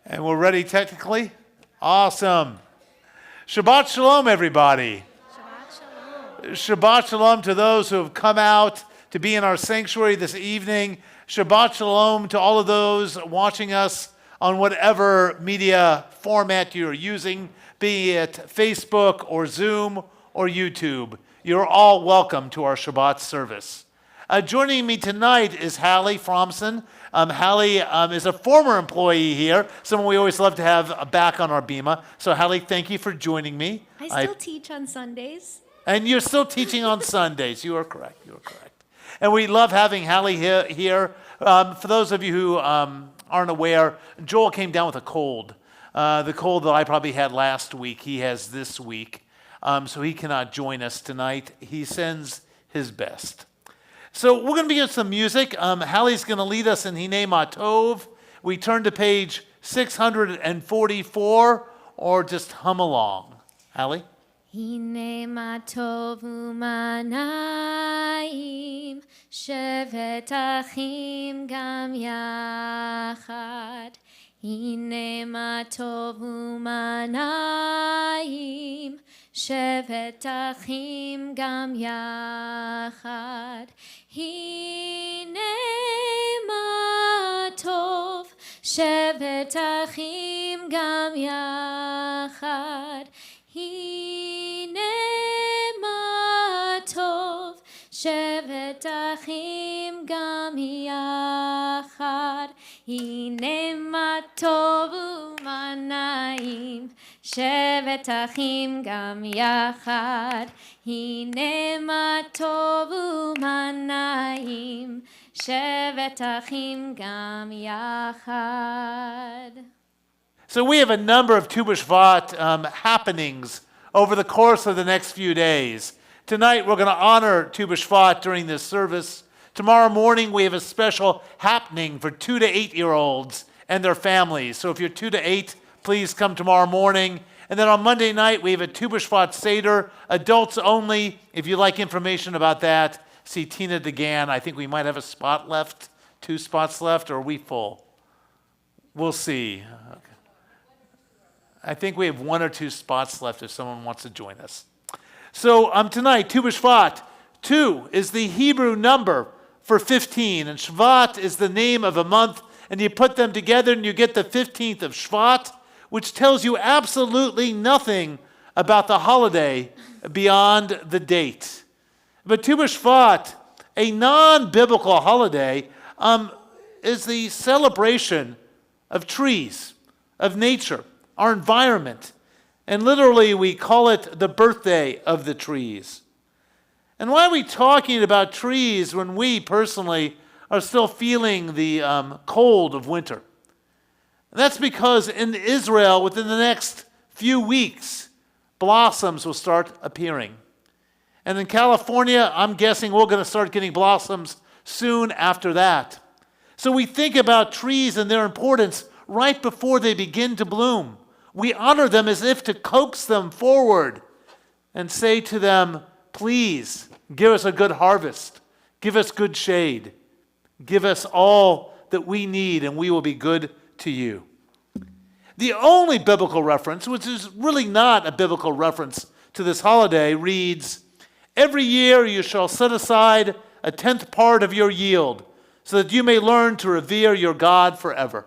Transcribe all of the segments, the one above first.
And we're ready technically? Awesome. Shabbat Shalom, everybody. Shabbat Shalom. Shabbat Shalom to those who have come out to be in our sanctuary this evening. Shabbat Shalom to all of those watching us on whatever media format you're using, be it Facebook or Zoom or YouTube. You're all welcome to our Shabbat service. Joining me tonight is Hallie Fromson. Hallie is a former employee here, someone we always love to have back on our Bima. So Hallie, thank you for joining me. I still teach on Sundays. And you're still teaching on Sundays. You are correct. You are correct. And we love having Hallie here. For those of you who aren't aware, Joel came down with a cold. The cold that I probably had last week, he has this week. So he cannot join us tonight. He sends his best. So we're going to begin with some music. Hallie's going to lead us in Hinei Ma Tov. We turn to page 644, or just hum along. Hallie? Hinei ma tov u'manayim, shevet achim gam yachad. Hinei ma tov u'manayim, shevet achim gam yachad. Hinei ma tov, shevet achim gam yachad. Hinei ma tov, shevet achim gam yachad. Hinei ma tov u'manayim, shevet achim gam yachad. Hinei ma tov u'manayim, shevet achim gam yachad. So we have a number of Tu B'Shvat happenings over the course of the next few days. Tonight we're going to honor Tu B'Shvat during this service. Tomorrow morning we have a special happening for 2 to 8-year-olds and their families. So if you're 2 to 8, please come tomorrow morning. And then on Monday night we have a Tu B'Shvat Seder, adults only. If you'd like information about that, see Tina DeGan. I think we might have a spot left, 2 spots left, or are we full? We'll see. Okay. I think we have 1 or 2 spots left if someone wants to join us. So tonight, Tu B'Shvat. 2 is the Hebrew number for 15, and Shvat is the name of a month, and you put them together and you get the 15th of Shvat, which tells you absolutely nothing about the holiday beyond the date. But Tu B'Shvat, a non-biblical holiday, is the celebration of trees, of nature, our environment, and literally we call it the birthday of the trees. And why are we talking about trees when we personally are still feeling the cold of winter? And that's because in Israel, within the next few weeks, blossoms will start appearing. And in California, I'm guessing we're going to start getting blossoms soon after that. So we think about trees and their importance right before they begin to bloom. We honor them as if to coax them forward and say to them, please, give us a good harvest. Give us good shade. Give us all that we need, and we will be good to you. The only biblical reference, which is really not a biblical reference to this holiday, reads, every year you shall set aside a 10th part of your yield, so that you may learn to revere your God forever.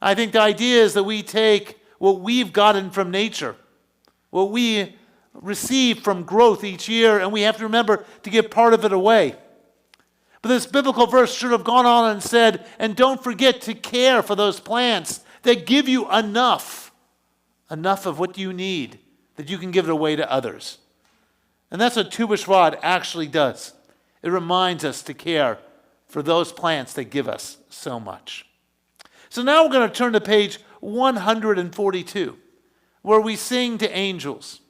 I think the idea is that we take what we've gotten from nature, what we receive from growth each year, and we have to remember to give part of it away. But this biblical verse should have gone on and said, and don't forget to care for those plants that give you enough of what you need, that you can give it away to others. And that's what Tu B'Shvat actually does. It reminds us to care for those plants that give us so much. So now we're going to turn to page 142, where we sing to angels.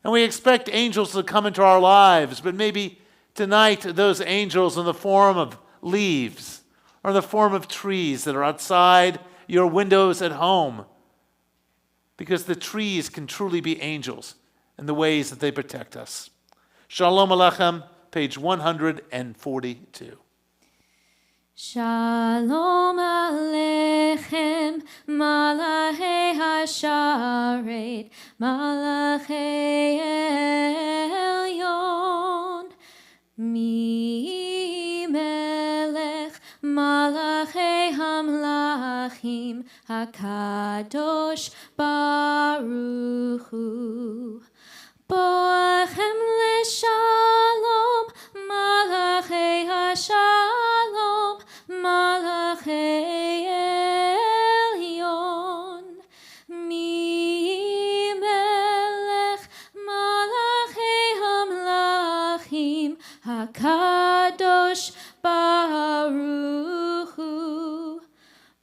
And we expect angels to come into our lives, but maybe tonight those angels in the form of leaves or in the form of trees that are outside your windows at home, because the trees can truly be angels in the ways that they protect us. Shalom Aleichem, page 142. Shalom Aleichem, Malachei Hasharet, Malachei Elyon, Mi Melech, Malachei Hamlachim, HaKadosh Baruch Hu. Boachem leshalom, Malachei Hashalom, Malachei Elyon, Mi Melech, Malachei Hamlachim, HaKadosh Baruch Hu.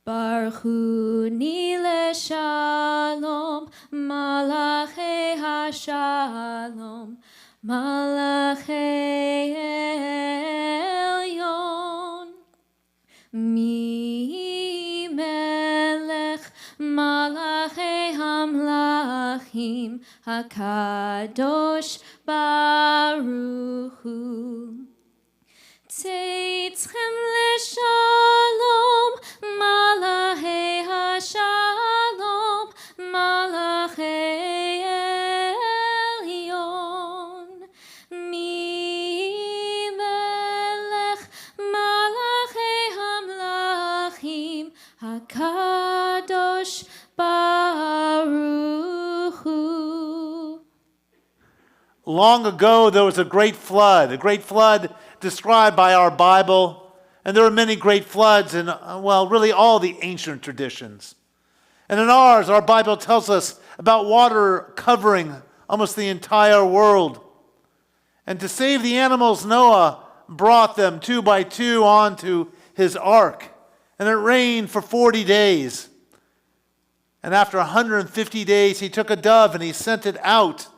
Baruch Hu ni leshalom, Malachei Hashalom, Malachei Elyon. Mi Melech, Malachei Hamlachim, HaKadosh Baruch Hu. Teitzchem leshalom, Malachei Hashalom, Malachei Elyon. Mi Melech, Malachei Hamlachim, HaKadosh Baruch Hu. Long ago, there was a great flood described by our Bible. And there are many great floods in, really all the ancient traditions. And in ours, our Bible tells us about water covering almost the entire world. And to save the animals, Noah brought them 2 by 2 onto his ark. And it rained for 40 days. And after 150 days, he took a dove and he sent it out.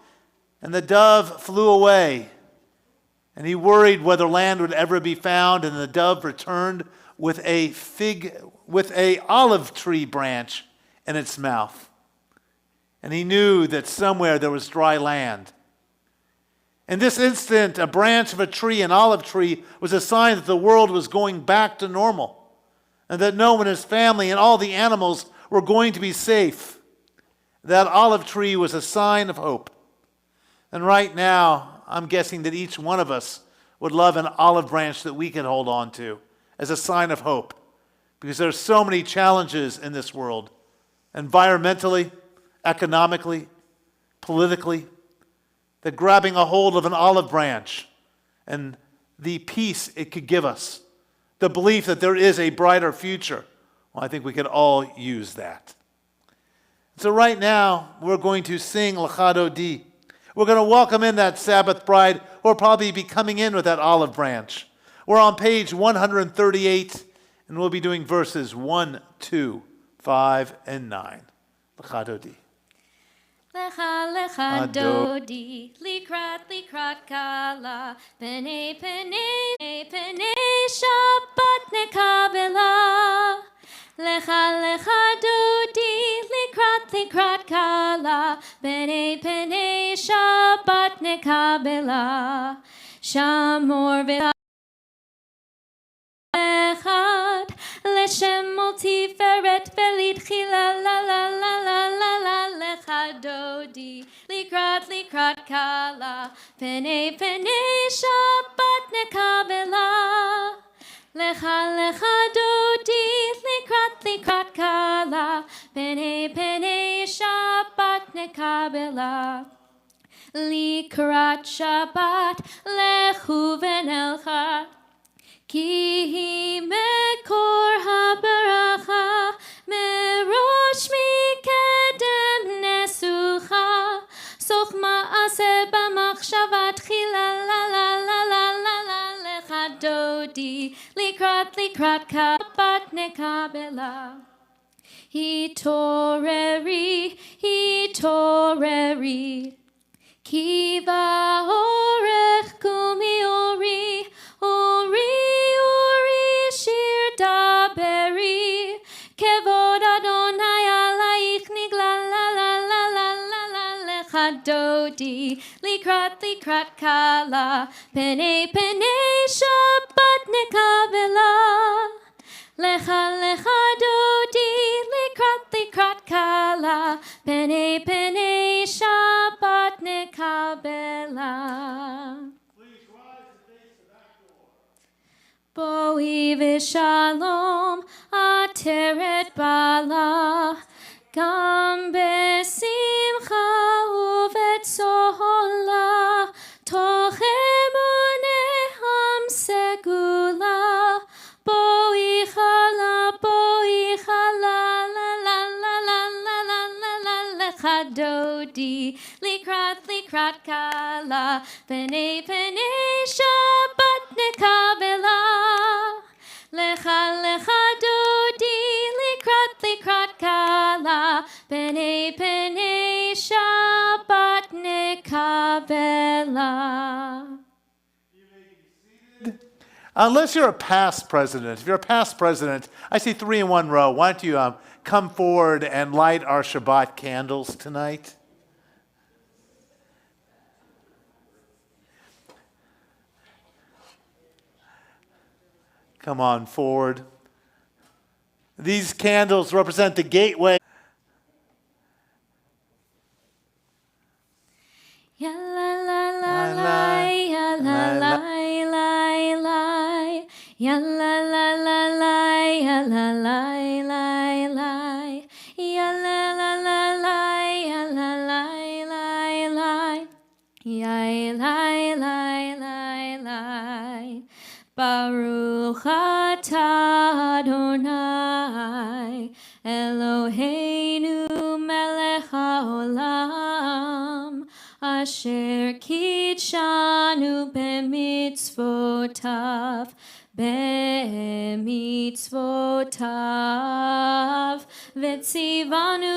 And the dove flew away. And he worried whether land would ever be found, and the dove returned with a olive tree branch in its mouth. And he knew that somewhere there was dry land. In this instant, a branch of a tree, an olive tree, was a sign that the world was going back to normal, and that Noah and his family and all the animals were going to be safe. That olive tree was a sign of hope. And right now, I'm guessing that each one of us would love an olive branch that we can hold on to as a sign of hope. Because there's so many challenges in this world, environmentally, economically, politically, that grabbing a hold of an olive branch and the peace it could give us, the belief that there is a brighter future, well, I think we could all use that. So right now, we're going to sing Lecha Dodi. We're going to welcome in that Sabbath bride who will probably be coming in with that olive branch. We're on page 138, and we'll be doing verses 1, 2, 5, and 9. Lecha Dodi. Lecha lecha dodi, likrat kala, pene Shabbat nekabela. Lecha lecha dodi, likrat kala, pene Shabbat nekabela. Shamor echad, leshem multiferet velitchila la la la la la la lecha dodi, likrat kala, pene Shabbat nekabela. Lecha lecha dodi, likrat kala, pene Shabbat nekabela. Likrat Shabbat lechu v'nelcha, ki hi mekor habaracha, merosh mikedem nesucha, soch ma'aseh b'machshava tchila la la la la la la lecha dodi, likrat Shabbat nekabela. Hitoreri, ki va'orech kumi ori shir daberi, kevod Adonai alayich nigla la la la la la la lecha dodi, likrat kala, pene Shabbat nekabela. Boi v'shalom ateret bala, gam besimcha uvetzola, toch emuneham segula, boi chala, la la la la la la la la lechadodi, likrat kala, b'nei Shabbat nekabela. Lecha dodi, likrat kala, b'nei Shabbat nekabela. Unless you're a past president, if you're a past president, I see 3 in 1 row. Why don't you come forward and light our Shabbat candles tonight? Come on forward. These candles represent the gateway. Ya la la la la, ya la la la la, ya la la la la, ya la la la la, ya la la la la, ya la la la la, ya la la. Baruch atah Adonai Eloheinu melech haolam asher kitshanu b'mitzvotav v'tzivanu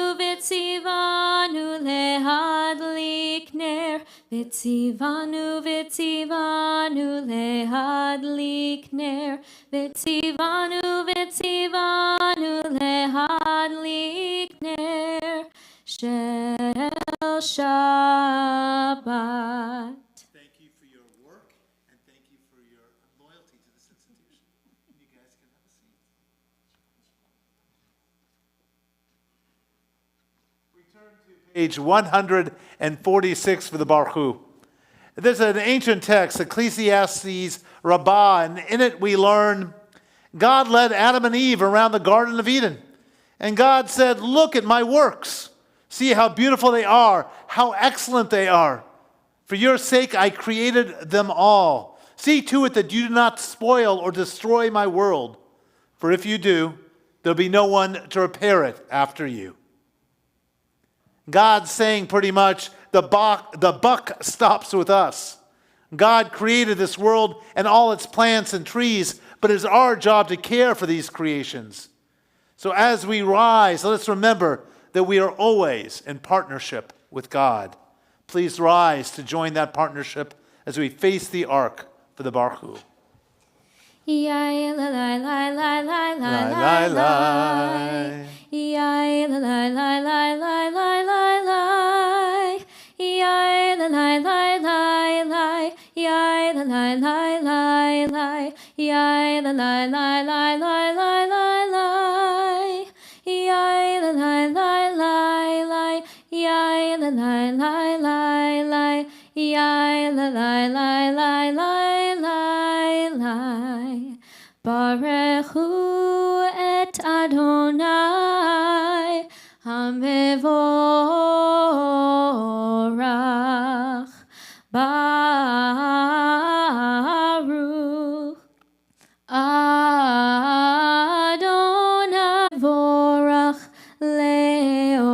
lehadlik ner v'tzivanu lehadlik ner v'tzivanu lehadlik ner shel Shabbat. Thank you for your work and thank you for your loyalty to this institution. You guys can have a seat. We turn to page 146 for the Baruch Hu. There's an ancient text, Ecclesiastes Rabbah, and in it we learn God led Adam and Eve around the Garden of Eden. And God said, look at my works. See how beautiful they are, how excellent they are. For your sake I created them all. See to it that you do not spoil or destroy my world. For if you do, there'll be no one to repair it after you. God's saying pretty much, the buck stops with us. God created this world and all its plants and trees, but it's our job to care for these creations. So as we rise, let us remember that we are always in partnership with God. Please rise to join that partnership as we face the ark for the Baruch Hu. Yai la la la la la la La, la la, la. Yai la la la la la la la la. Yai la la la la la. Yai la la la la la. Yai la la la la la la la la. Yai la la la la la. Yai la la la la la. Yai la la la la la la. Baruch Hu et Adonai Hamevorach. Baruch Adonai Vorach Leolam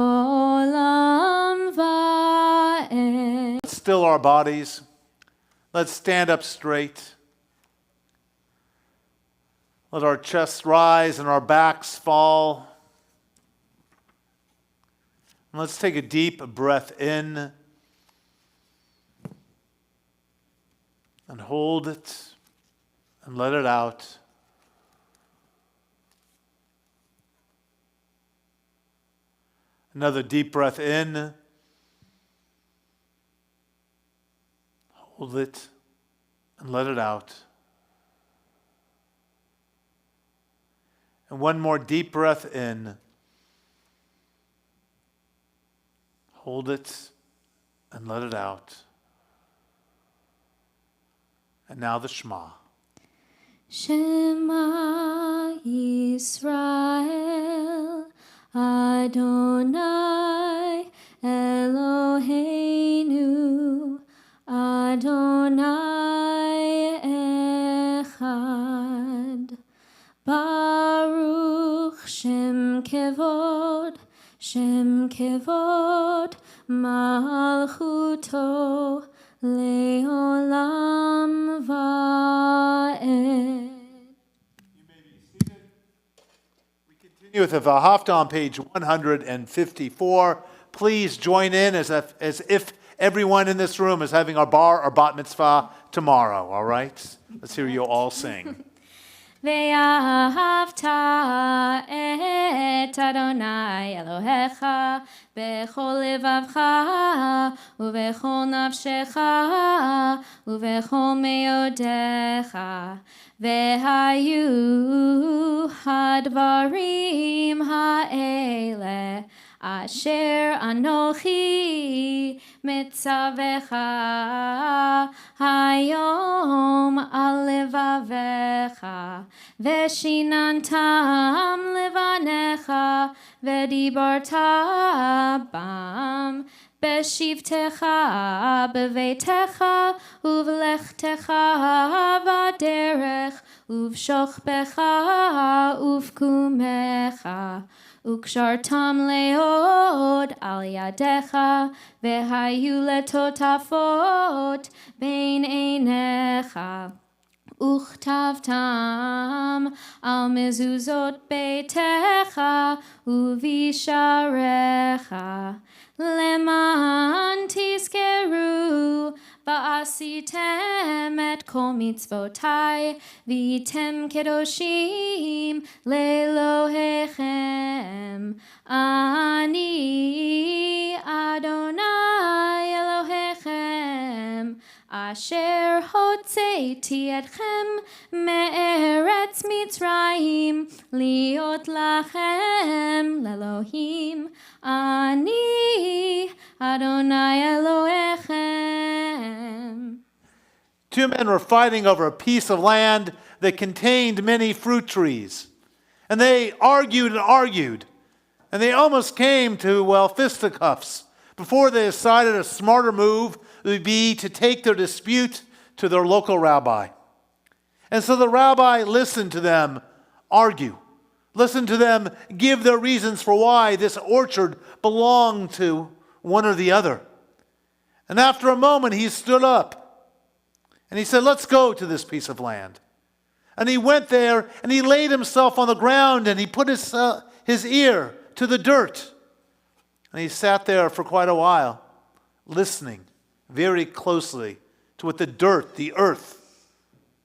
Va'ed. Still our bodies. Let's stand up straight. Let our chests rise and our backs fall. And let's take a deep breath in and hold it and let it out. Another deep breath in. Hold it and let it out. And one more deep breath in. Hold it and let it out. And now the Shema. Shema Yisrael, Adonai Eloheinu, Adonai Echad. Baruch Shem Kevod, Malchuto Leolam Va'ed. Continue with the Vahafta on page 154. Please join in as if everyone in this room is having our bar or bat mitzvah tomorrow, all right? Let's hear you all sing. ואהבת את אדוני אלוהיך בכל לבבך ובכל נפשך ובכל מאודיך והיו הדברים האלה אשר אנוכי מצווך היום על לבביך ושיננתם לבניך ודיברת בם בשבתך בביתך ובלכתך בדרך ובשוכבך ובקומך וקשרתם לעוד על ידיך והיו לטוטפות בין עיניך וכתבתם על מזוזות ביתך ובשעריך למען תזכרו ועשיתם את כל מצוותיי והייתם קדושים לאלוהיכם אני אדוני אלוהיכם אשר הוצאתי אתכם מארץ מצרים להיות לכם לאלוהים אני אדוני אלוהיכם. Two men were fighting over a piece of land that contained many fruit trees. And they argued and argued. And they almost came to, fisticuffs before they decided a smarter move would be to take their dispute to their local rabbi. And so the rabbi listened to them argue, listened to them give their reasons for why this orchard belonged to one or the other. And after a moment, he stood up and he said, let's go to this piece of land. And he went there and he laid himself on the ground and he put his ear to the dirt. And he sat there for quite a while, listening very closely to what the dirt, the earth,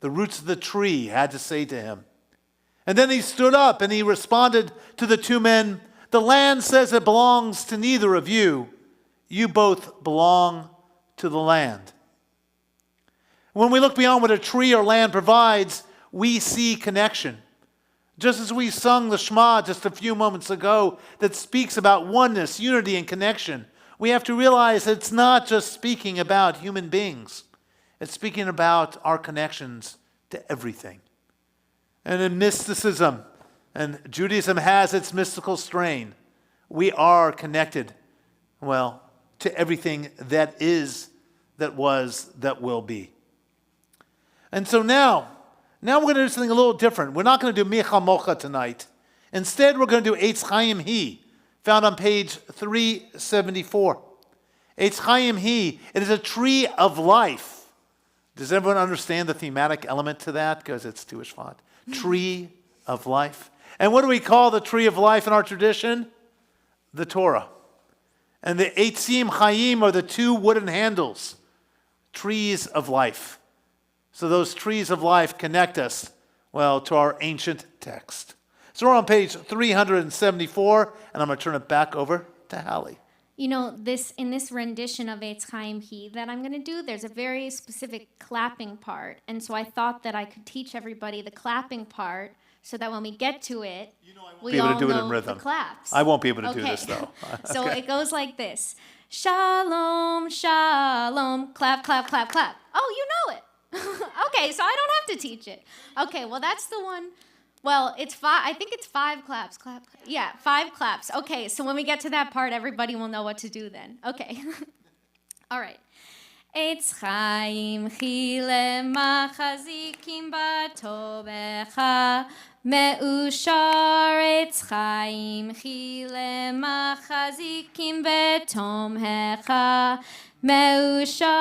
the roots of the tree had to say to him. And then he stood up and he responded to the two men, the land says it belongs to neither of you. You both belong to the land. When we look beyond what a tree or land provides, we see connection. Just as we sung the Shema just a few moments ago that speaks about oneness, unity, and connection, we have to realize that it's not just speaking about human beings. It's speaking about our connections to everything. And in mysticism, and Judaism has its mystical strain, we are connected, to everything that is, that was, that will be. And so now we're going to do something a little different. We're not going to do Micha Mocha tonight. Instead, we're going to do Eitz Chaim Hi, found on page 374. Eitz Chaim Hi, it is a tree of life. Does everyone understand the thematic element to that? Because it's Jewish font. Tree of life. And what do we call the tree of life in our tradition? The Torah. And the Eitzim Chaim are the two wooden handles. Trees of life. So those trees of life connect us, to our ancient text. So we're on page 374, and I'm going to turn it back over to Hallie. You know, in this rendition of Eitz Chaim Hi that I'm going to do, there's a very specific clapping part. And so I thought that I could teach everybody the clapping part so that when we get to it, we all know the claps. I won't be able to do this, though. So it goes like this. Shalom, shalom, clap, clap, clap, clap. Oh, you know it. Okay, so I don't have to teach it. Okay, well, that's the one. Well, it's 5. I think it's 5 claps. Clap. Yeah, 5 claps. Okay, so when we get to that part, everybody will know what to do then. Okay. All right. Eitz chaim chile machazikim batobecha Meushar Eitz chaim chile machazikim betomhecha Meushar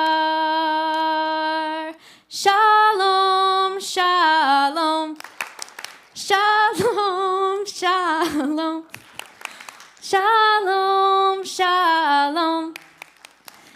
Shalom, shalom Shalom, shalom Shalom, shalom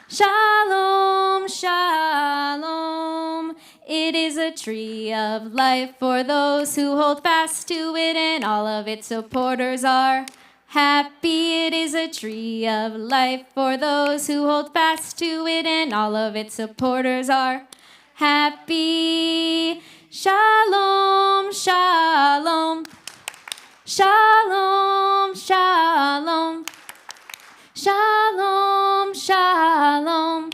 Shalom, shalom. It is a tree of life for those who hold fast to it, and all of its supporters are happy. It is a tree of life for those who hold fast to it, and all of its supporters are happy. Shalom, shalom. Shalom, shalom. Shalom, shalom.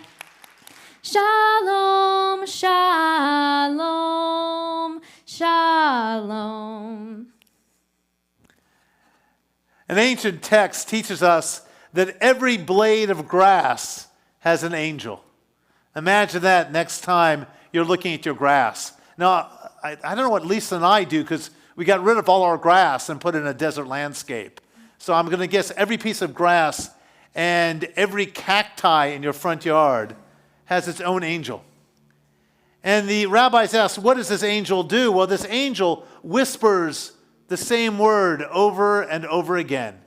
Shalom, shalom, shalom. An ancient text teaches us that every blade of grass has an angel. Imagine that next time you're looking at your grass. Now, I don't know what Lisa and I do because we got rid of all our grass and put it in a desert landscape. So I'm going to guess every piece of grass and every cacti in your front yard has its own angel. And the rabbis asked, what does this angel do? Well, this angel whispers the same word over and over again.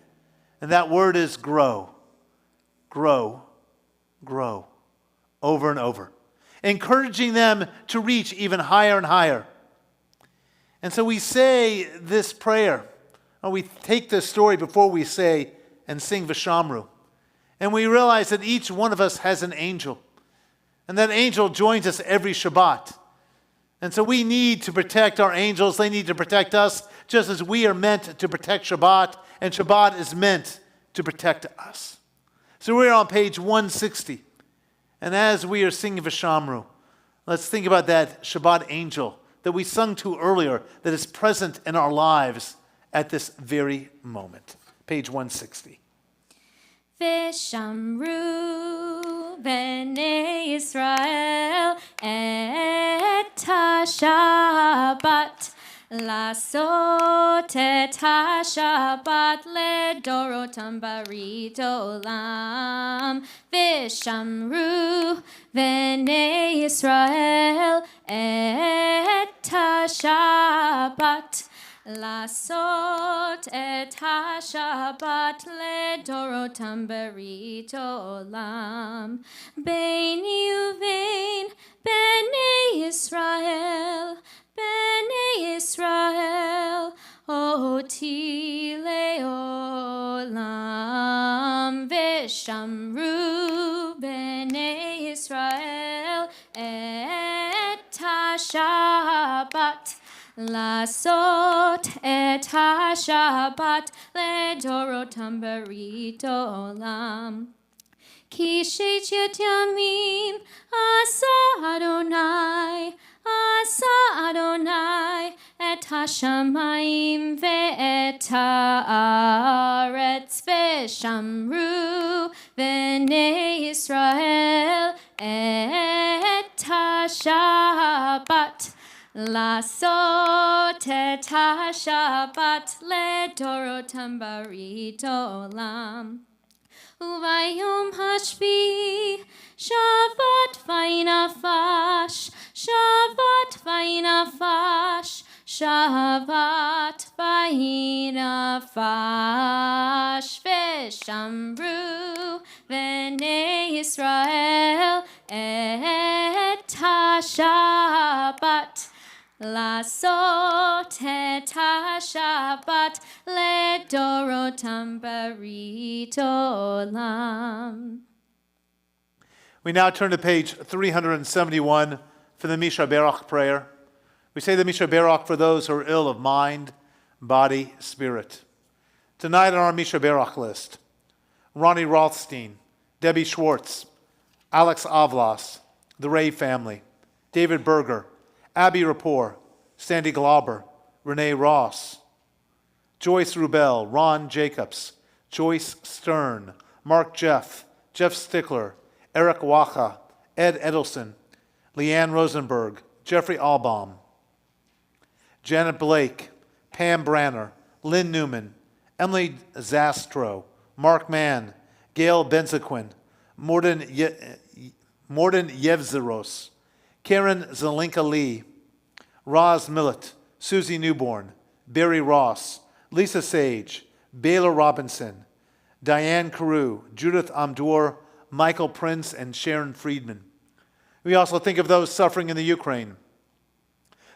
And that word is grow, grow, grow, over and over, encouraging them to reach even higher and higher. And so we say this prayer, or we take this story before we say and sing V'shamru. And we realize that each one of us has an angel. And that angel joins us every Shabbat. And so we need to protect our angels. They need to protect us just as we are meant to protect Shabbat. And Shabbat is meant to protect us. So we're on page 160. And as we are singing V'shamru, let's think about that Shabbat angel that we sung to earlier that is present in our lives at this very moment. Page 160. V'shamru b'nei Yisrael et ha-Shabbat Lasot et ha-Shabbat ledorotam barit olam V'shamru b'nei Yisrael et ha-Shabbat Lasot et ha-Shabbat ledorotam barit olam Beini uvein b'nei Yisrael oti leolam V'shamru b'nei Yisrael et ha-Shabbat Lasot et ha-Shabbat ledorotam barit olam Ki shechet yamim asa Adonai et ha-shamayim ve'et ha'aretz V'shamru b'nei Yisrael et ha-Shabbat Lasot et ha-Shabbat ledorotam barit olam Uvayom hashvi Shavat vaynafash Shavat vaynafash Shavat vaynafash V'shamru b'nei Yisrael et ha-Shabbat Lasot et ha-Shabbat ledorotam barit olam. We now turn to page 371 for the Misha Berach prayer. We say the Misha Berach for those who are ill of mind, body, spirit. Tonight on our Misha Berach list, Ronnie Rothstein, Debbie Schwartz, Alex Avlas, the Ray family, David Berger, Abby Rapport, Sandy Glauber, Renee Ross, Joyce Rubel, Ron Jacobs, Joyce Stern, Mark Jeff Stickler, Eric Wacha, Ed Edelson, Leanne Rosenberg, Jeffrey Albaum, Janet Blake, Pam Branner, Lynn Newman, Emily Zastro, Mark Mann, Gail Benzaquin, Morden Yevzeros, Karen Zelinka Lee, Roz Millett, Susie Newborn, Barry Ross, Lisa Sage, Baylor Robinson, Diane Carew, Judith Amdur, Michael Prince, and Sharon Friedman. We also think of those suffering in the Ukraine,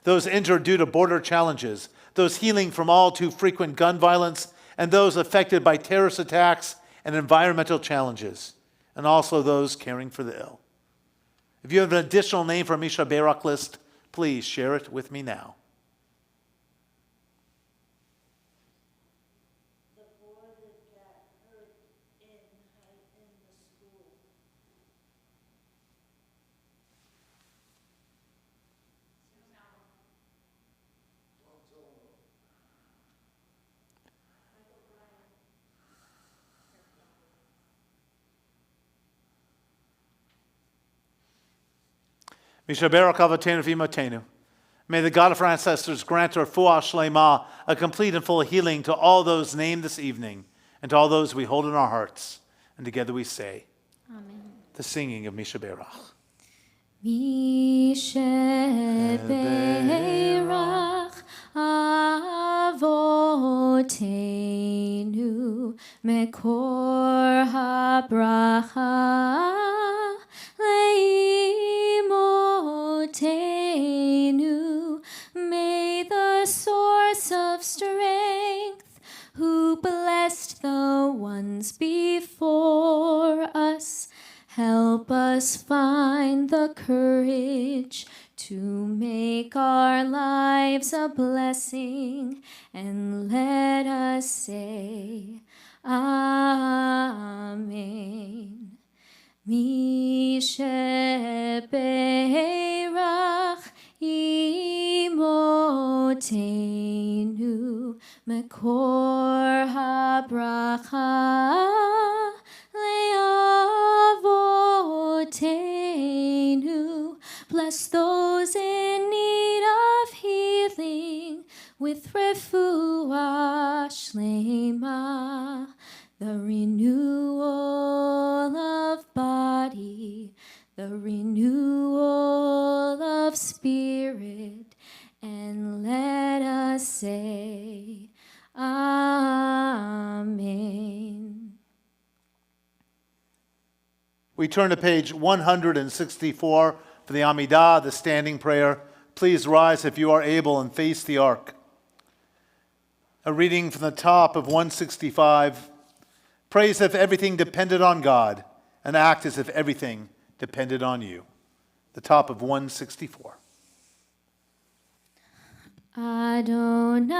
those injured due to border challenges, those healing from all too frequent gun violence, and those affected by terrorist attacks and environmental challenges, and also those caring for the ill. If you have an additional name for Misha Berak list, please share it with me now. Mishaberak Avotenu V'Imotenu. May the God of our ancestors grant our Fuah Shlema, a complete and full healing to all those named this evening and to all those we hold in our hearts. And together we say, Amen. The singing of Mishaberach. Mishaberach Avotenu Mekor HaBracha Leimotenu. May the source of strength, who blessed the ones before us, help us find the courage to make our lives a blessing, and let us say, Amen. Misheberach Imotenu Mekor HaBracha Leavotenu. Bless those in need of healing with refuah shlema, the renewal of body, the renewal of spirit, and let us say, Amen. We turn to page 164 for the Amidah, the standing prayer. Please rise if you are able and face the ark. A reading from the top of 165. Pray as if everything depended on God, and act as if everything depended on you. The top of 164. Adonai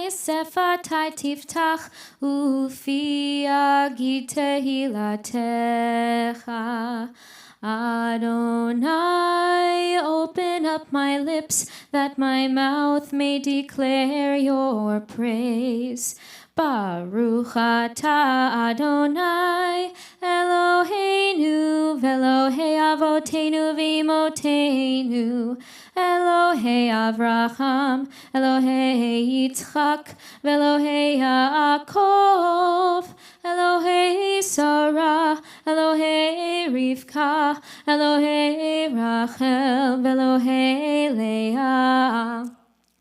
sefatai tiftach ufi agid tehilatecha. Adonai, open up my lips that my mouth may declare your praise. Baruch atah Adonai Eloheinu v'Elohei avotenu v'imotenu, Elohei Avraham, Elohei Yitzchak, v'Elohei Yaakov, Elohei Sarah, Elohei Rivka, Elohei Rachel, v'Elohei Leah.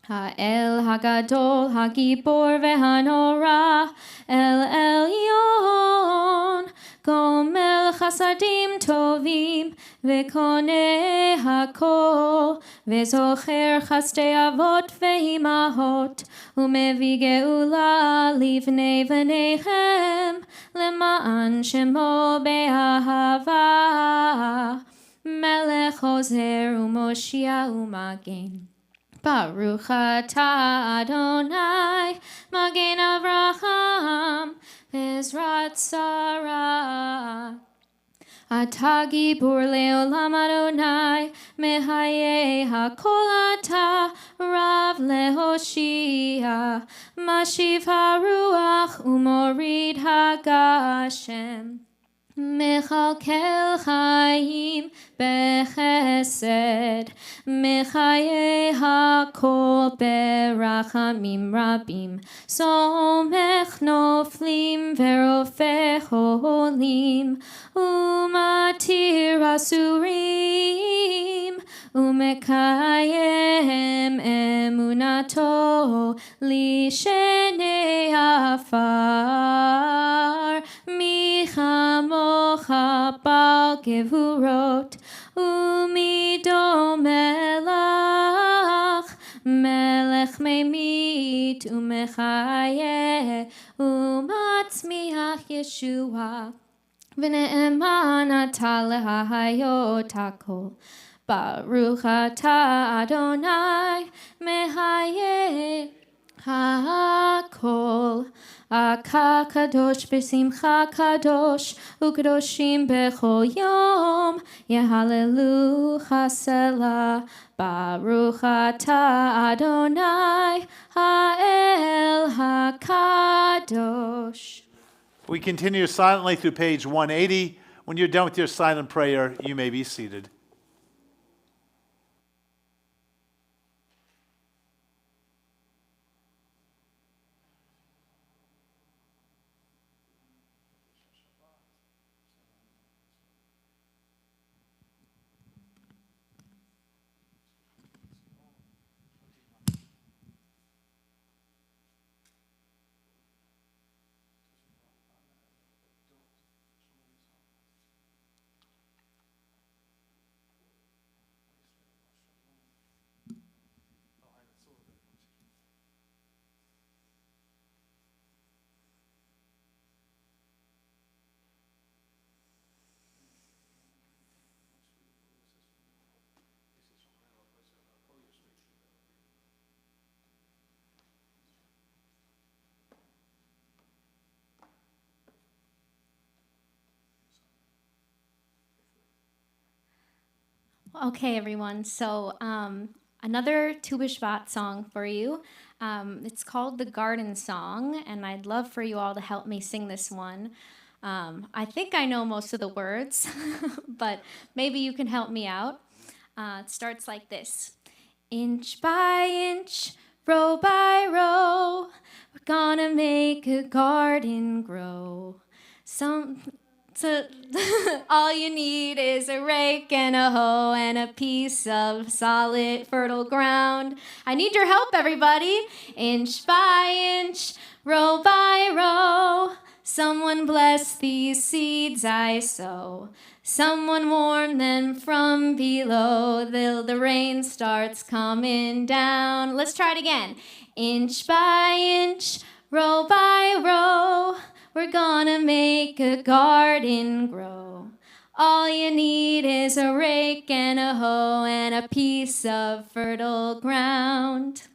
Ha'el Hagadol, Hagibor ve'Hanora, El Elyon, Gomel Chasadim Tovim, Ve'koneh Hakol, Ve'zocher Chastei Avot ve'imahot, Umevi Geula livnei v'nechem, Lema'an Shemo be'ahava, Melech Ozer u'Moshia u'Magen. Baruch atah Adonai, Magen Avraham, Bezrat Sarah. אתה גיבור לעולם אדוני, מחיי הכל אתה רב להושיע, משיב הרוח ומוריד הגשם. מכלכל חיים בחסד, מחיי הכל ברחמים רבים, סומך נופלים ורופא חולים, ומתיר אסורים, ומקיים אמונתו לשני עפר. מי כמוך בעל גבורות ומדומה לך, מלך ממית ומחיה ומצמיח ישועה, ונאמן אתה להחיות הכל. ברוך אתה אדוני מחיה הכל. אתה קדוש בשמחה קדוש, וקדושים בכל יום, יהללוך סלה. ברוך אתה אדוני האל הקדוש. We continue silently through page 180. When you're done with your silent prayer, you may be seated. Okay, everyone. So another Tu B'Shvat song for you. It's called The Garden Song, and I'd love for you all to help me sing this one. I think I know most of the words, but maybe you can help me out. It starts like this. Inch by inch, row by row, we're gonna make a garden grow. All you need is a rake and a hoe and a piece of solid, fertile ground. I need your help, everybody. Inch by inch, row by row, someone bless these seeds I sow. Someone warn them from below till the rain starts coming down. Let's try it again. Inch by inch, row by row, we're gonna make a garden grow. All you need is a rake and a hoe and a piece of fertile ground.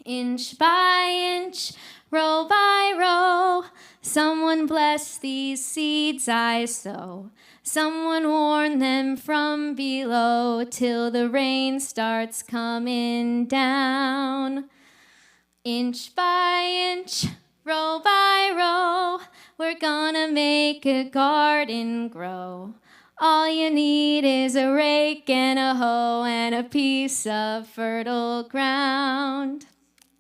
Inch by inch, row by row, someone bless these seeds I sow. Someone warn them from below till the rain starts coming down. Inch by inch, row by row, we're gonna make a garden grow. All you need is a rake and a hoe and a piece of fertile ground.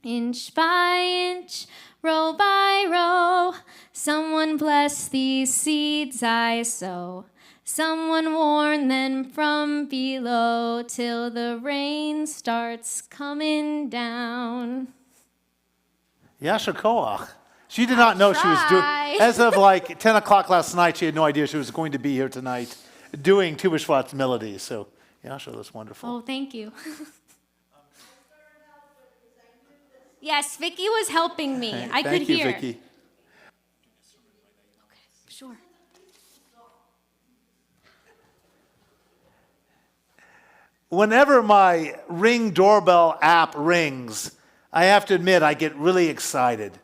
Inch by inch, row by row, someone bless these seeds I sow. Someone warn them from below till the rain starts coming down. Yasher Koach. She did not know she was doing, as of like 10 o'clock last night, she had no idea she was going to be here tonight doing Tu B'Shvat's melodies. So, Yasher, that's wonderful. Oh, thank you. Yes, Vicky was helping me. I could hear. Thank you, Vicky. Okay, sure. Whenever my Ring doorbell app rings, I have to admit I get really excited.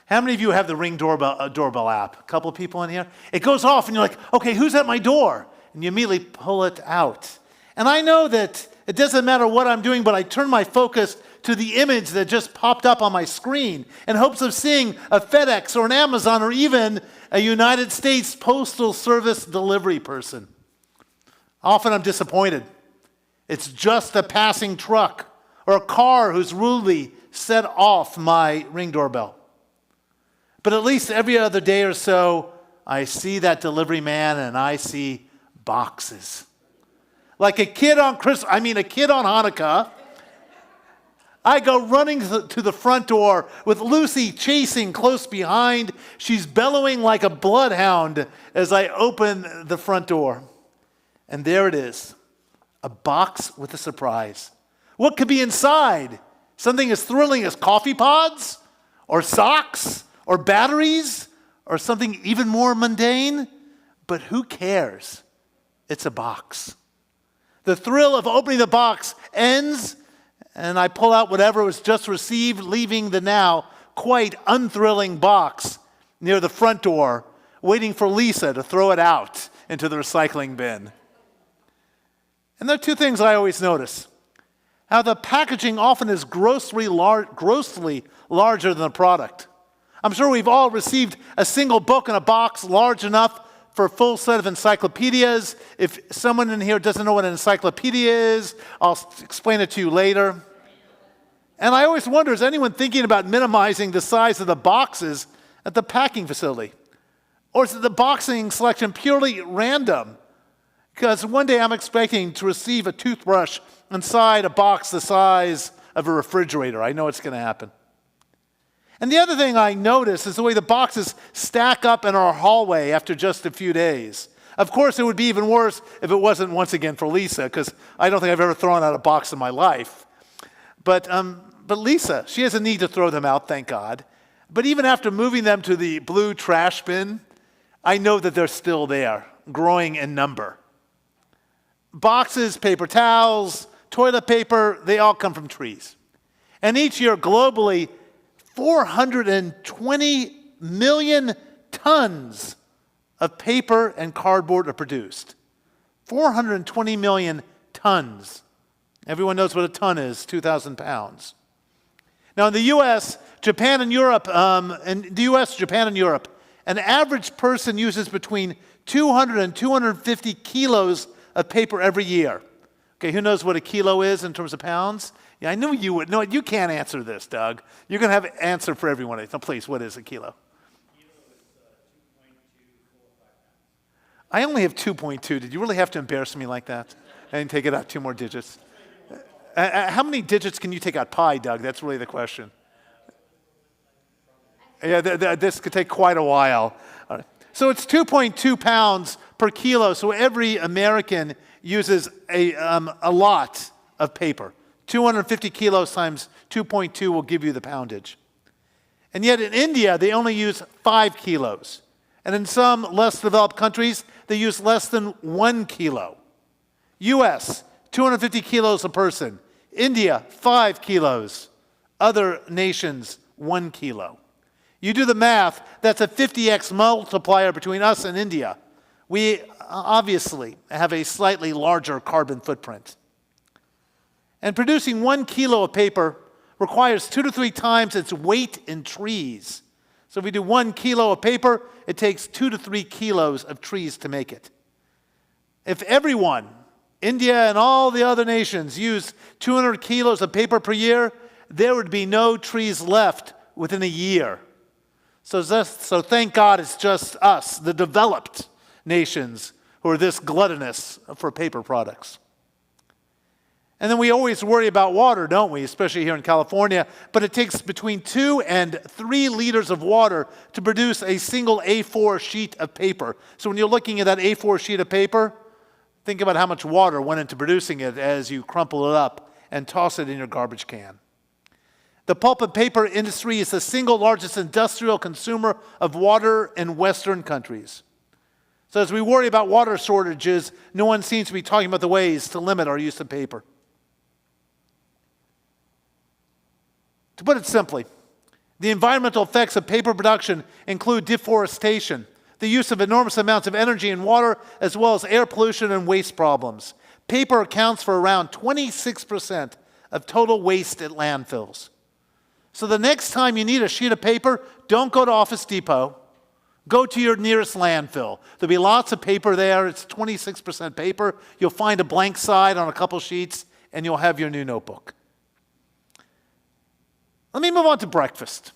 How many of you have the Ring doorbell app? A couple of people in here? It goes off and you're like, okay, who's at my door? and you immediately pull it out. And I know that it doesn't matter what I'm doing, but I turn my focus to the image that just popped up on my screen in hopes of seeing a FedEx or an Amazon or even a United States Postal Service delivery person. Often I'm disappointed. It's just a passing truck or a car who's rudely set off my Ring doorbell. But at least every other day or so, I see that delivery man and I see boxes. Like a kid on Hanukkah, I go running to the front door with Lucy chasing close behind. She's bellowing like a bloodhound as I open the front door. And there it is, a box with a surprise. What could be inside? Something as thrilling as coffee pods, or socks, or batteries, or something even more mundane? But who cares? It's a box. The thrill of opening the box ends, and I pull out whatever was just received, leaving the now quite unthrilling box near the front door, waiting for Lisa to throw it out into the recycling bin. And there are two things I always notice. How the packaging often is grossly larger than the product. I'm sure we've all received a single book in a box large enough for a full set of encyclopedias. If someone in here doesn't know what an encyclopedia is, I'll explain it to you later. And I always wonder, is anyone thinking about minimizing the size of the boxes at the packing facility? Or is the boxing selection purely random? Because one day I'm expecting to receive a toothbrush inside a box the size of a refrigerator. I know it's going to happen. And the other thing I notice is the way the boxes stack up in our hallway after just a few days. Of course, it would be even worse if it wasn't once again for Lisa, because I don't think I've ever thrown out a box in my life. But Lisa, she has a need to throw them out, thank God. But even after moving them to the blue trash bin, I know that they're still there, growing in number. Boxes, paper towels, toilet paper, they all come from trees. And each year, globally, 420 million tons of paper and cardboard are produced. 420 million tons. Everyone knows what a ton is, 2,000 pounds. Now in the U.S., Japan and Europe, an average person uses between 200 and 250 kilos of paper every year. Okay, who knows what a kilo is in terms of pounds? Yeah, I knew you would know it. You can't answer this, Doug. You're going to have an answer for everyone. So please, what is a kilo? Kilo is 2.245 pounds. I only have 2.2. Did you really have to embarrass me like that? I didn't take it out 2 more digits. How many digits can you take out pi, Doug? That's really the question. Yeah, this could take quite a while. All right. So it's 2.2 pounds per kilo. So every American uses a lot of paper. 250 kilos times 2.2 will give you the poundage. And yet in India, they only use 5 kilos. And in some less developed countries, they use less than 1 kilo. US, 250 kilos a person. India, 5 kilos. Other nations, 1 kilo. You do the math, that's a 50x multiplier between us and India. We obviously have a slightly larger carbon footprint. And producing 1 kilo of paper requires 2 to 3 times its weight in trees. So if we do 1 kilo of paper, it takes 2 to 3 kilos of trees to make it. If everyone, India and all the other nations, used 200 kilos of paper per year, there would be no trees left within a year. So thank God it's just us, the developed nations, who are this gluttonous for paper products. And then we always worry about water, don't we? Especially here in California. But it takes between 2 and 3 liters of water to produce a single A4 sheet of paper. So when you're looking at that A4 sheet of paper, think about how much water went into producing it as you crumple it up and toss it in your garbage can. The pulp and paper industry is the single largest industrial consumer of water in Western countries. So as we worry about water shortages, no one seems to be talking about the ways to limit our use of paper. To put it simply, the environmental effects of paper production include deforestation, the use of enormous amounts of energy and water, as well as air pollution and waste problems. Paper accounts for around 26% of total waste at landfills. So the next time you need a sheet of paper, don't go to Office Depot. Go to your nearest landfill. There'll be lots of paper there. It's 26% paper. You'll find a blank side on a couple sheets, and you'll have your new notebook. Let me move on to breakfast.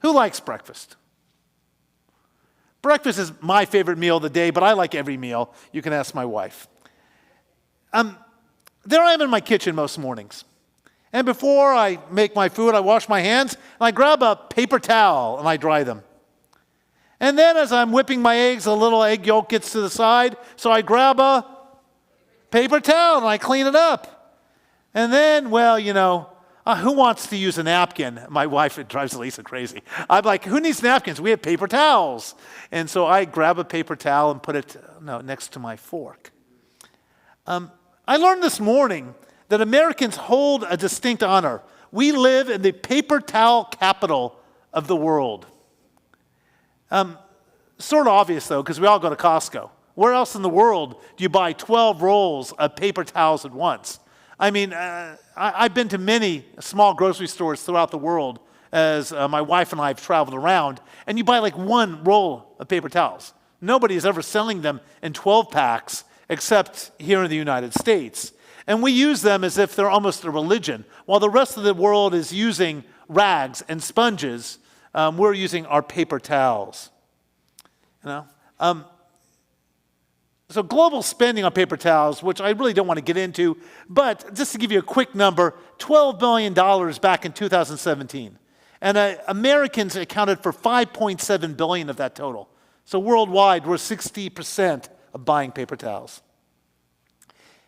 Who likes breakfast? Breakfast is my favorite meal of the day, but I like every meal. You can ask my wife. There I am in my kitchen most mornings. And before I make my food, I wash my hands, and I grab a paper towel, and I dry them. And then as I'm whipping my eggs, a little egg yolk gets to the side, so I grab a paper towel, and I clean it up. And then, well, who wants to use a napkin? My wife, it drives Lisa crazy. I'm like, who needs napkins? We have paper towels. And so I grab a paper towel and put it next to my fork. I learned this morning that Americans hold a distinct honor. We live in the paper towel capital of the world. Sort of obvious, though, because we all go to Costco. Where else in the world do you buy 12 rolls of paper towels at once? I mean, I've been to many small grocery stores throughout the world as my wife and I have traveled around, and you buy like one roll of paper towels. Nobody is ever selling them in 12 packs except here in the United States. And we use them as if they're almost a religion. While the rest of the world is using rags and sponges, we're using our paper towels. So global spending on paper towels, which I really don't want to get into, but just to give you a quick number, $12 billion back in 2017. And Americans accounted for $5.7 billion of that total. So worldwide, we're 60% of buying paper towels.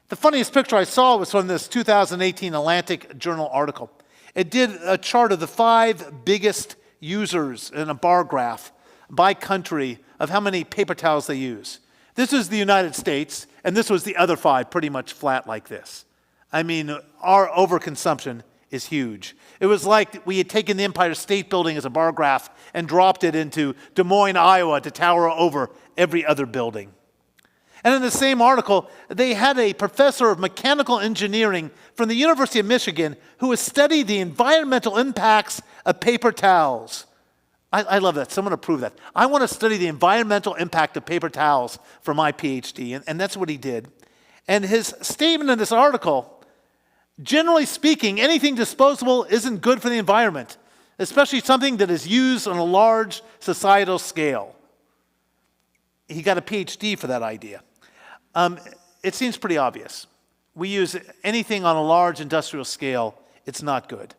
The funniest picture I saw was from this 2018 Atlantic Journal article. It did a chart of the 5 biggest users in a bar graph by country of how many paper towels they use. This is the United States, and this was the other 5, pretty much flat like this. I mean, our overconsumption is huge. It was like we had taken the Empire State Building as a bar graph and dropped it into Des Moines, Iowa to tower over every other building. And in the same article, they had a professor of mechanical engineering from the University of Michigan who has studied the environmental impacts of paper towels. I love that. Someone approve that. I want to study the environmental impact of paper towels for my PhD, and that's what he did. And his statement in this article, generally speaking, anything disposable isn't good for the environment, especially something that is used on a large societal scale. He got a PhD for that idea. It seems pretty obvious. We use anything on a large industrial scale, it's not good.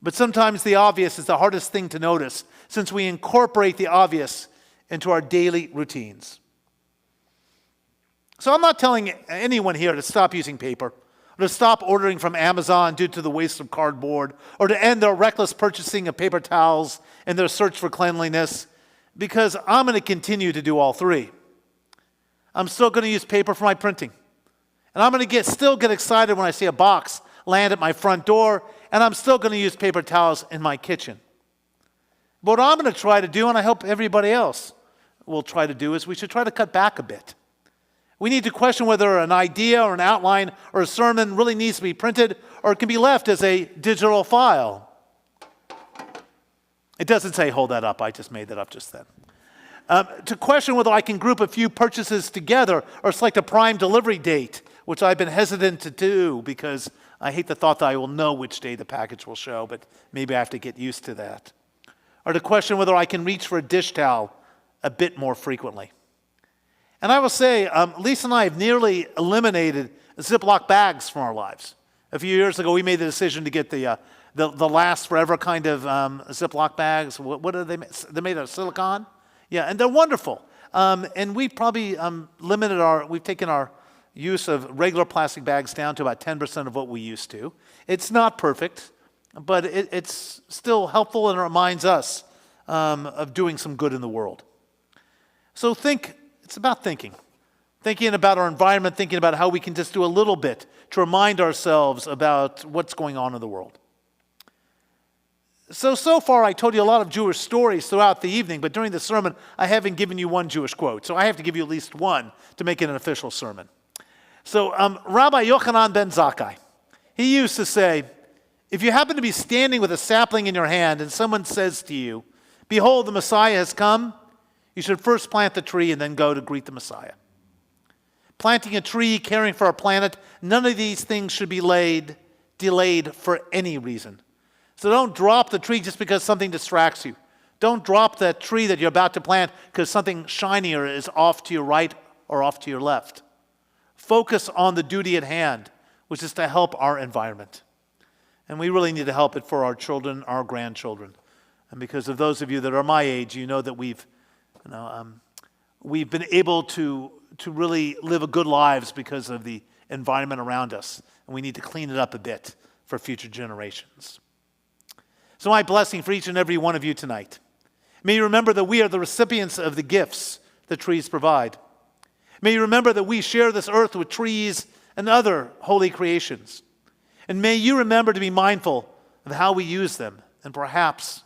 But sometimes the obvious is the hardest thing to notice since we incorporate the obvious into our daily routines. So I'm not telling anyone here to stop using paper, or to stop ordering from Amazon due to the waste of cardboard, or to end their reckless purchasing of paper towels and their search for cleanliness, because I'm going to continue to do all 3. I'm still going to use paper for my printing. And I'm going to still get excited when I see a box land at my front door, and I'm still going to use paper towels in my kitchen. But what I'm going to try to do, and I hope everybody else will try to do, is we should try to cut back a bit. We need to question whether an idea or an outline or a sermon really needs to be printed or it can be left as a digital file. It doesn't say hold that up. I just made that up just then. To question whether I can group a few purchases together or select a prime delivery date, which I've been hesitant to do because I hate the thought that I will know which day the package will show, but maybe I have to get used to that. Or to question whether I can reach for a dish towel a bit more frequently. And I will say, Lisa and I have nearly eliminated Ziploc bags from our lives. A few years ago, we made the decision to get the Last Forever kind of Ziploc bags. What are they made? They're made out of silicone? Yeah, and they're wonderful. And we probably we've taken our use of regular plastic bags down to about 10% of what we used to. It's not perfect, but it's still helpful and it reminds us of doing some good in the world. So it's about thinking about our environment, thinking about how we can just do a little bit to remind ourselves about what's going on in the world. So far I told you a lot of Jewish stories throughout the evening, but during the sermon I haven't given you one Jewish quote. So I have to give you at least one to make it an official sermon. So Rabbi Yochanan ben Zakkai, he used to say, if you happen to be standing with a sapling in your hand and someone says to you, behold, the Messiah has come, you should first plant the tree and then go to greet the Messiah. Planting a tree, caring for our planet, none of these things should be delayed for any reason. So don't drop the tree just because something distracts you. Don't drop that tree that you're about to plant because something shinier is off to your right or off to your left. Focus on the duty at hand, which is to help our environment. And we really need to help it for our children, our grandchildren. And because of those of you that are my age, you know that we've been able to really live a good lives because of the environment around us. And we need to clean it up a bit for future generations. So my blessing for each and every one of you tonight. May you remember that we are the recipients of the gifts that trees provide. May you remember that we share this earth with trees and other holy creations. And may you remember to be mindful of how we use them and perhaps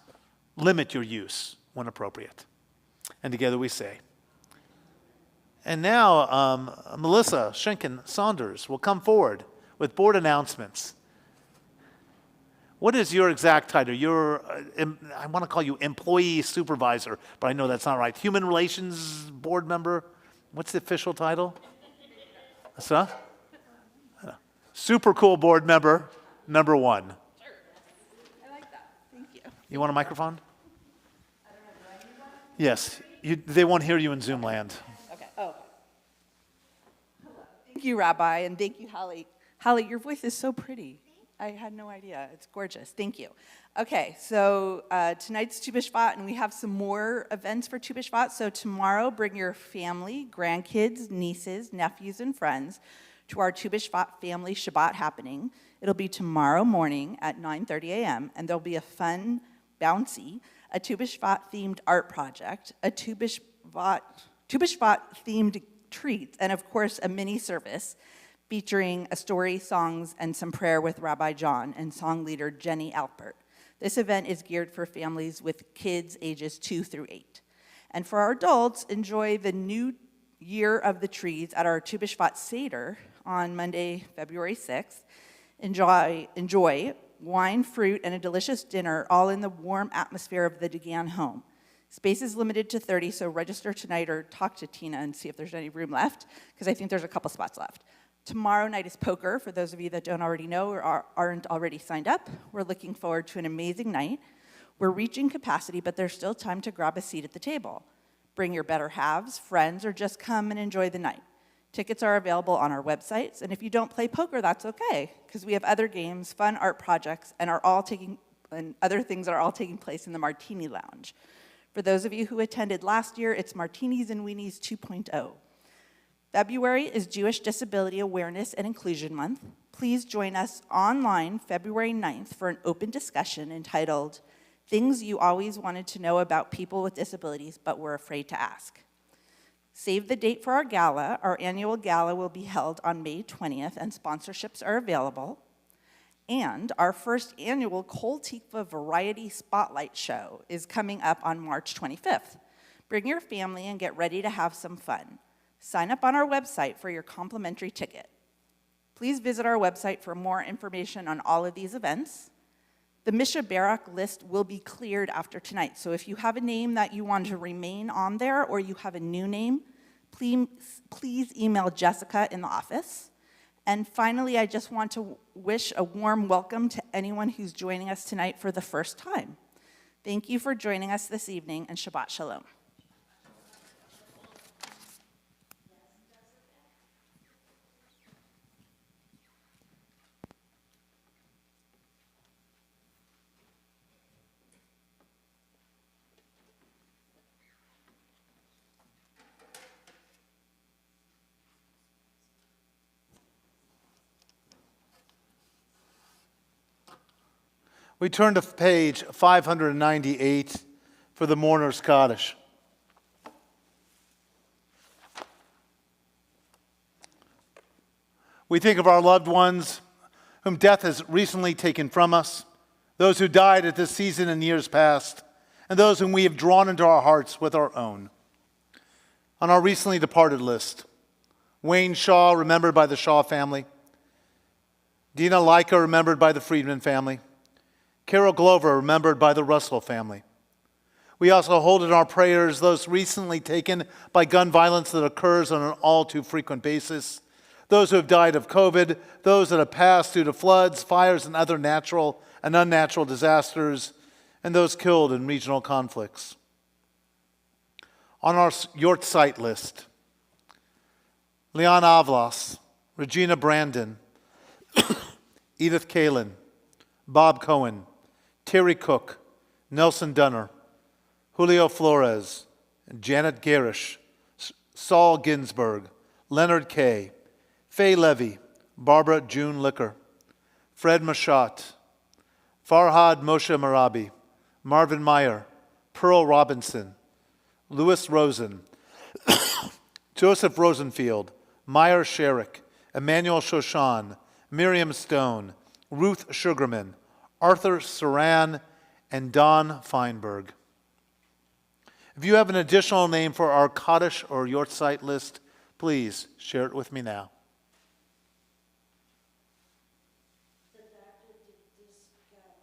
limit your use when appropriate. And together we say. And now Melissa Schenken-Saunders will come forward with board announcements. What is your exact title? I want to call you employee supervisor, but I know that's not right. Human Relations Board member? What's the official title? Huh? Super cool board member, number 1. Sure. I like that. Thank you. You want a microphone? Yes. They won't hear you in Zoom land. Okay. Oh. Thank you, Rabbi, and thank you, Holly. Holly, your voice is so pretty. I had no idea. It's gorgeous. Thank you. Okay, so tonight's Tu B'Shvat, and we have some more events for Tu B'Shvat. So tomorrow, bring your family, grandkids, nieces, nephews, and friends to our Tu B'Shvat family Shabbat happening. It'll be tomorrow morning at 9:30 a.m., and there'll be a fun, bouncy, a Tu B'Shvat themed art project, a Tu B'Shvat themed treat, and of course, a mini service featuring a story, songs, and some prayer with Rabbi John and song leader Jenny Alpert. This event is geared for families with kids ages 2 through 8. And for our adults, enjoy the new year of the trees at our Tu B'Shvat Seder on Monday, February 6th. Enjoy wine, fruit, and a delicious dinner, all in the warm atmosphere of the Degan home. Space is limited to 30, so register tonight or talk to Tina and see if there's any room left, because I think there's a couple spots left. Tomorrow night is poker, for those of you that don't already know or aren't already signed up. We're looking forward to an amazing night. We're reaching capacity, but there's still time to grab a seat at the table. Bring your better halves, friends, or just come and enjoy the night. Tickets are available on our websites, and if you don't play poker, that's okay, because we have other games, fun art projects, and other things are all taking place in the Martini Lounge. For those of you who attended last year, it's Martinis and Weenies 2.0. February is Jewish Disability Awareness and Inclusion Month. Please join us online February 9th for an open discussion entitled, Things You Always Wanted to Know About People with Disabilities But Were Afraid to Ask. Save the date for our gala. Our annual gala will be held on May 20th, and sponsorships are available. And our first annual Kol Tikva Variety Spotlight Show is coming up on March 25th. Bring your family and get ready to have some fun. Sign up on our website for your complimentary ticket. Please visit our website for more information on all of these events. The Misha Barak list will be cleared after tonight, so if you have a name that you want to remain on there or you have a new name, please email Jessica in the office. And finally, I just want to wish a warm welcome to anyone who's joining us tonight for the first time. Thank you for joining us this evening, and Shabbat Shalom. We turn to page 598 for the Mourner's Kaddish. We think of our loved ones whom death has recently taken from us, those who died at this season in years past, and those whom we have drawn into our hearts with our own. On our recently departed list, Wayne Shaw, remembered by the Shaw family. Dina Leica, remembered by the Friedman family. Carol Glover, remembered by the Russell family. We also hold in our prayers those recently taken by gun violence that occurs on an all too frequent basis, those who have died of COVID, those that have passed due to floods, fires, and other natural and unnatural disasters, and those killed in regional conflicts. On our Yortzeit list, Leon Avlas, Regina Brandon, Edith Kalin, Bob Cohen, Terry Cook, Nelson Dunner, Julio Flores, Janet Garish, Saul Ginsberg, Leonard Kay, Faye Levy, Barbara June Licker, Fred Mashat, Farhad Moshe Marabi, Marvin Meyer, Pearl Robinson, Louis Rosen, Joseph Rosenfield, Meyer Sherrick, Emmanuel Shoshan, Miriam Stone, Ruth Sugarman, Arthur Saran, and Don Feinberg. If you have an additional name for our Kaddish or Yortzeit list, please share it with me now. The doctor just got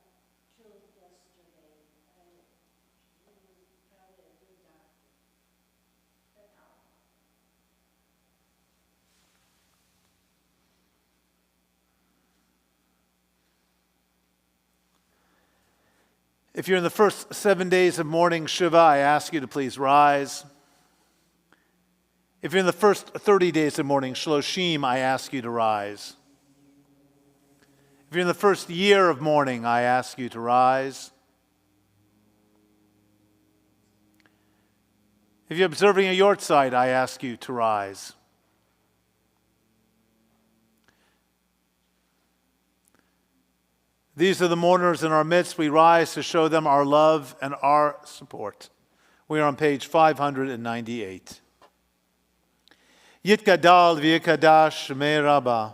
killed yesterday. He was probably a good doctor. If you're in the first 7 days of mourning Shiva, I ask you to please rise. If you're in the first 30 days of mourning Shloshim, I ask you to rise. If you're in the first year of mourning, I ask you to rise. If you're observing a Yortzeit, I ask you to rise. These are the mourners in our midst. We rise to show them our love and our support. We are on page 598. Yitgadal v'yikadash shmei Rabbah,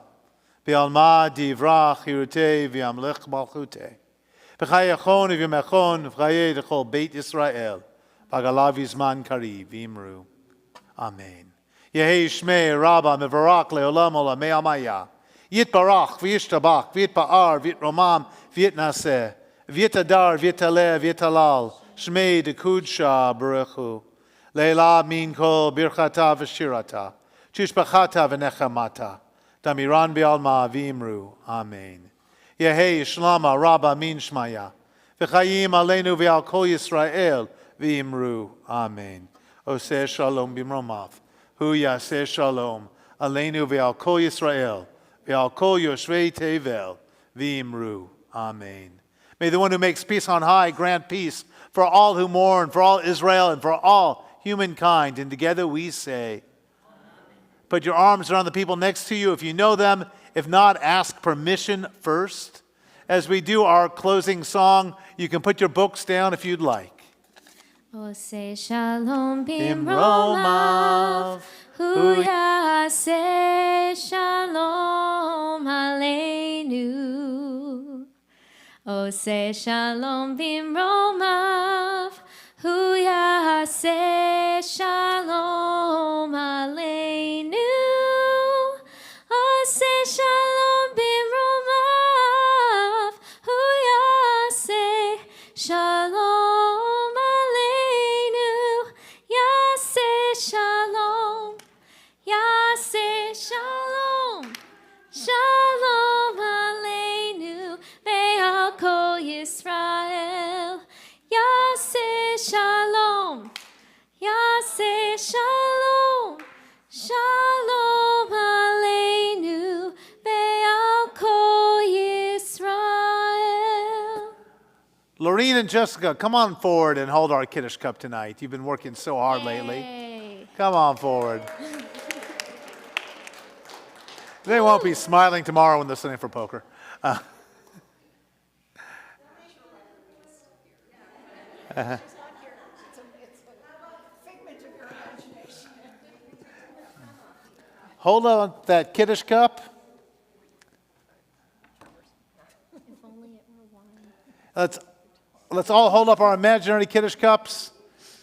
v'alma divrach hirutei v'yamlech malchutei, v'chayachon v'yamechon v'chayei d'chol Beit Yisrael, v'agalav yizman kariv v'imru. Amen. Yehei shmei Rabbah mevarak le'olam olamei amaya. Yitbarach, v'yishtabach, v'yitba'ar, v'yitromam, v'yitnaseh, v'yitadar, v'yitaleh, v'yitalal, shmei d'kudsha baruchu, le'ela min kol birchata v'shirata, tishbachata v'nechamata, damiran b'alma v'imru. Amen. Yehei shlama rabba min shmaya, v'chayim aleinu v'al kol Yisrael v'imru. Amen. Oseh shalom b'mromav, hu yaseh shalom, aleinu v'al kol Yisrael, v'al kol yoshvei tevel v'imru. Amen. May the one who makes peace on high grant peace for all who mourn, for all Israel, and for all humankind. And together we say, put your arms around the people next to you if you know them. If not, ask permission first. As we do our closing song, you can put your books down if you'd like. Oseh shalom bimromav, hu yaseh shalom aleinu. Oseh shalom bimromav, hu yaseh shalom aleinu. Oseh shalom bimromav, hu yaseh shalom aleinu. Yaseh shalom, yaseh shalom, shalom aleinu. Ve'al kol Yisrael, yaseh shalom, yaseh shalom, shalom aleinu. Ve'al kol Yisrael. Lorene and Jessica, come on forward and hold our Kiddush cup tonight. You've been working so hard lately. Yay. Come on forward. They won't be smiling tomorrow when they're sitting for poker. Hold on that Kiddush cup. If only it were wine. Let's all hold up our imaginary Kiddush cups.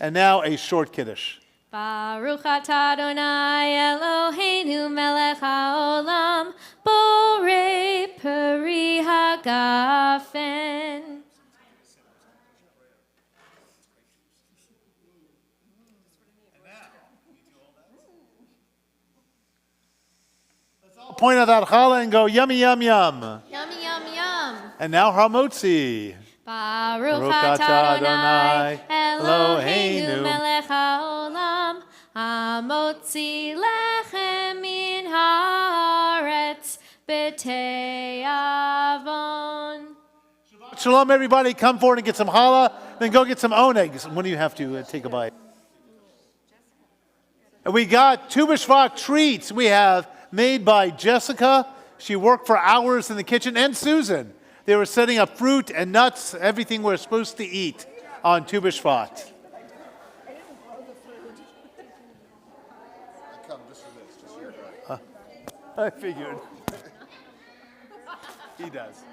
And now a short Kiddush. Baruch atah Adonai Eloheinu melech haolam borei peri hagafen. I'll point at that challah and go yummy, yum, yum. Yummy, yum, yum. And now hamotzi. Baruch atah Adonai Eloheinu melech haolam hamotzi lechem min haaretz b'tei avon. Shalom, everybody. Come forward and get some challah. Then go get some onegs. When do you have to take a bite? And we got Tu B'Shvat treats we have made by Jessica. She worked for hours in the kitchen, and Susan. They were setting up fruit and nuts, everything we're supposed to eat on Tu B'Shvat. I come just for this, just here, buddy. I figured. He does.